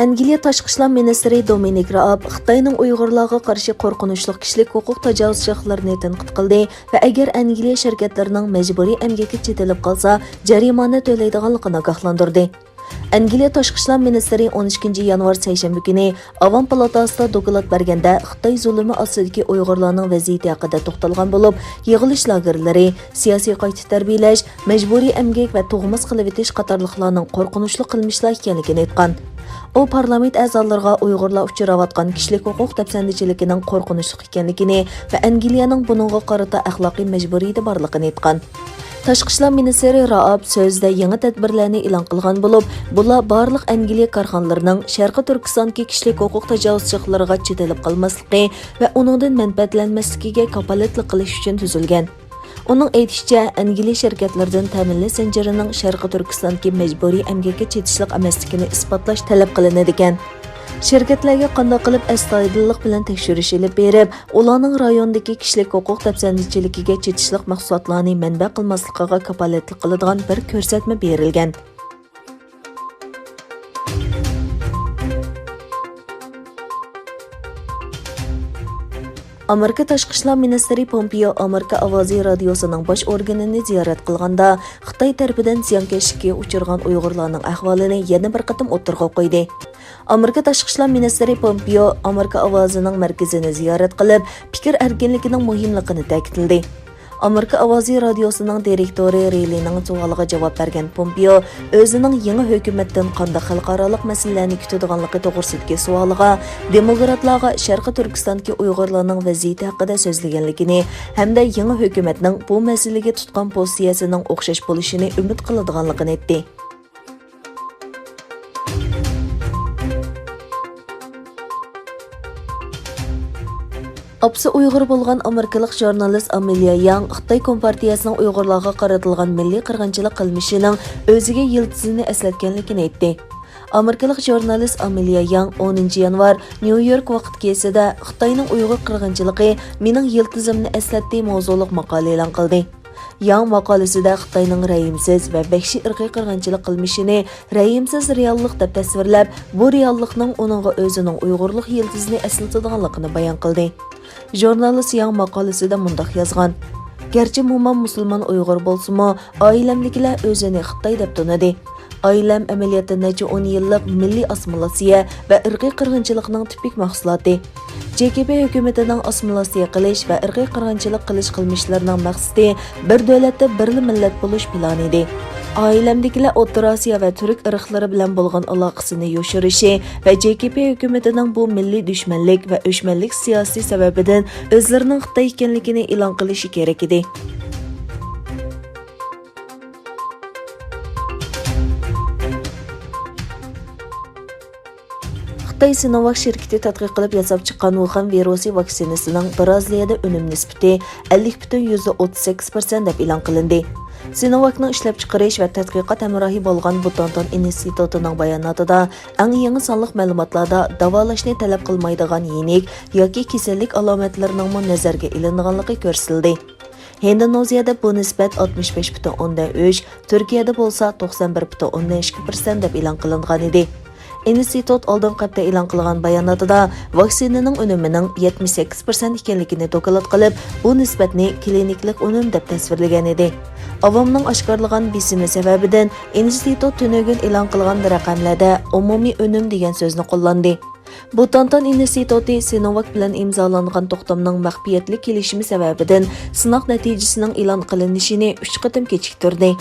Angliya Tashqi ishlar ministri Dominic Raab Xitoyning Uyg'urlarga qarshi qo'rqinchli kishilik huquq tajovuzchilarini tanqid qildi va agar Angliya shirkatlarining majburiy emgakka chetilib qolsa, jarimani to'laydiganligini ogohlantirdi. Angliya Tashqi ishlar ministri 12 yanvar seshanba kuni Avam palatasida doklad berganda Xitoy zulmi ostidagi Uyg'urlarning vaziyati haqida to'xtalgan bo'lib, yig'ilish lagerlari, siyosiy qayta tarbiyalash, majburiy emgak va tug'mas qilib etish qatorliqlarning qo'rqinchli qilmishlar ekanligini aytgan. O parlament a'zolariga Uyg'urlar uchrayotgan kishilik huquq dafsandichiligining qo'rqinchli ekanligini va Angliyaning buningga qarata axloqiy majburiyati borligini aytgan. Tashqi ishlar ministri Raab so'zda yangi tadbirlarni e'lon qilgan bo'lib, bular barliq Angliya korxonalarining Sharqi Turkistondagi kishilik huquq tajovuzchilariga chetilib qolmasligi va uningdan manfaatlanmasligiga kafolatlik qilish uchun tuzilgan. Uning aytishicha, Angliya shirkatlaridan ta'minlash zanjirining Sharqi Turkistondagi majburiy emgakka chetishlik emasligini isbotlash talab qilinadi ekan. Shirkatlarga qanday qilib astoydillik bilan tekshirish olib berib, ularning rayondagi kishilik huquq dafsandichiligiga chetishlik mahsulotlarni manba qilmasligiga kafolatlik qiladigan bir ko'rsatma berilgan. Amerika Tashqi ishlar ministri Pompeo Amerika ovozi radiosining bosh organini ziyorat qilganda Xitoy tarafidan ziyonkashlikka uchirgan Uyg'urlarning ahvolini yana bir qatim o'tirg'a qo'ydi. Amerika Tashqi ishlar ministri Pompeo Amerika ovozining markazini ziyorat qilib, fikr erkinligining muhimligini ta'kidladi. Amerika ovozi radiosining direktori Reylining savoliga javob bergan Pompeo o'zining yangi hukumatdan qanday xalqaro masalalarni kutadiganligi to'g'risidagi savoliga demokratlarga Sharqi Turkistondagi Uyg'urlarning vaziyati haqida so'zlaganligini hamda yangi hukumatning bu masalaga tutgan pozitsiyasining o'xshash bo'lishini umid qiladiganligini aytdi. Apsi Uyg'ur bo'lgan amerikalik jurnalist Amelia Young Xitoy Kompartiyasining Uyg'urlarga qaratilgan milliy qirg'inchilik qilmishining o'ziga yiltizini eslatganligini aytdi. Amerikalik jurnalist Amelia Young 10 yanvar New York vaqt kesida Xitoyning Uyg'ur qirg'inchiligi mening yiltizimni eslatdi mavzuliq maqola e'lon qildi. Yang maqolasida Xitoyning rayimsiz va vahshiy irqiy qirg'inchilik qilmishini rayimsiz reallik deb tasvirlab, bu reallikning uningga o'zining Uyg'urlik yiltizini eslatadiganligini bayon qildi. Jurnalist Yang maqolasida mundaq yozgan: "Garchi mo'min musulmon Uyg'ur bo'lsa-mu, oilamdagilar o'zini Xitoy deb tanidi. Oilam amaliyotda necha 10 yillik milliy assimilyatsiya va irqiy qirg'inchilikning tipik mahsuloti. JKP hukumatining assimilyatsiya qilish va irqiy qirg'inchilik qilish qilmishlarining maqsadi bir davlatda birli millat bo'lish plani edi. Oilamdagilar O'rta Osiyo va turk irqlari bilan bo'lgan aloqasini yoshirishi va JKP hukumatining bu milliy dushmanlik va o'chmanlik siyosiy sababidan o'zlarining Xitoy ekanligini e'lon qilishi kerak edi." Xitoy Sinovac shirkati tadqiq qilib yasab chiqqan Wuhan virusi vaksinasining Braziliyada unum nisbati 50,38% deb e'lon qilindi. Sinovacning ishlab chiqarish va tadqiqot hamrohi bo'lgan Butantan institutining bayonotida eng yangi sonliq ma'lumotlarda davolashni talab qilmaydigan yenik yoki kasallik alomatlarining nazarga ilinganligi ko'rsatildi. Indoneziyada bu nisbat 65,3, Turkiyada bo'lsa 91,2% deb e'lon qilingan edi. Institut oldin qatda e'lon qilgan bayonotida vaksinaning unumining 78% ekanligini doklad qilib, bu nisbatni kliniklik unum deb tasvirlagan edi. Avomning oshkorlagan bisimi sababidan institut tunugun e'lon qilgan raqamlarda umumiy unum degan so'zni qo'llandi. Butantan instituti Sinovac bilan imzolangan to'xtamning maxfiyatli kelishimi sababidan sinov natijasining e'lon qilinishini 3 qatim kechiktirdi.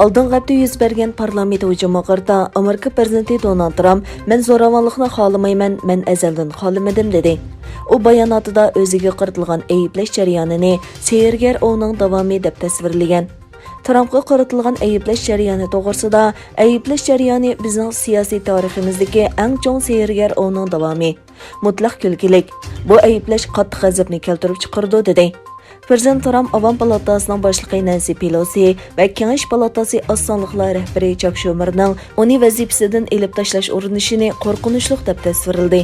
Oldin hafta yuz bergan parlament hujumiga qarata Amerika prezidenti Donald Trump "Men zo'ravonlikni xohlamayman, men azaldan xohlamadim" dedi. U bayonotida o'ziga qaratilgan ayblash jarayonini sehrgar o'vning davomi deb tasvirlagan. Trumpga qaratilgan ayblash jarayoni to'g'risida ayblash jarayoni bizning siyosiy tariximizdagi eng chong sehrgar o'vning davomi. Mutlaq kulgilik. Bu ayblash qattiq g'azabni keltirib chiqardi dedi. Prezident Trump Avam palatasining boshlig'i Nancy Pelosi va Kengash palatasi Oz sonliqlar rahbari Chuck Schumerning uni vazifasidan elib tashlash urinishini qo'rqinchli deb tasvirladi.